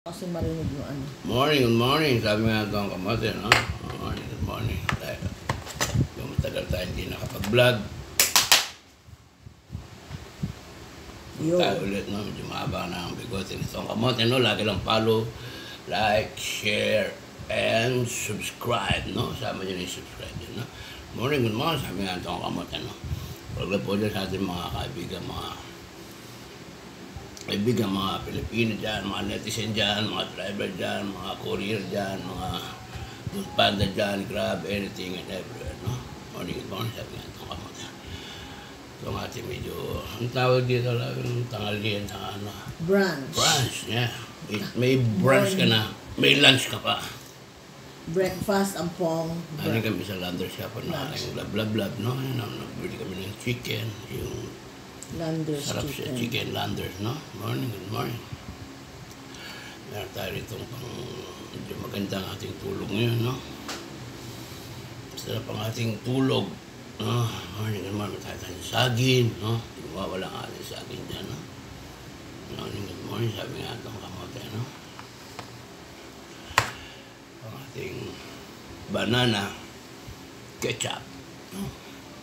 Kasi marinig yung ano. Good morning. Sabi nga itong kamote, no? Good morning. Yung matagal tayo hindi nakapag-vlog. Tayo ulit, no? Medyo mahaba na ang bigote nitong kamote, no? Lagi lang follow, like, share, and subscribe, no? Sama nyo na yung subscribe yun, no? Good morning. Sabi nga itong kamote, no? Pagla po dyan sa ating mga kaibigan, mga Pilipino dyan, mga netizen dyan, mga driver dyan, mga courier dyan, mga panda dyan, grab, anything and everywhere, no? Good morning, sabi nga itong kamote. Itong ating medyo, ang tawag dito lang, tanghalian na ano? Brunch. Brunch, yeah. May brunch ka na, may lunch ka pa. Breakfast, ampong. Ano kami sa laundry shop na yung blab, no? Nagbili kami ng chicken, yung Landers sarap chicken. siya, chicken landers, no? Good morning. Meron tayo itong medyo maganda ang ating tulog ngayon, no? Sarap ang ating tulog, no? Good morning. Tayo saging, no? Hindi mawawala ang ating saging dyan, no? Good morning. Sabi nga itong kamote, no? Ang ating banana ketchup, no?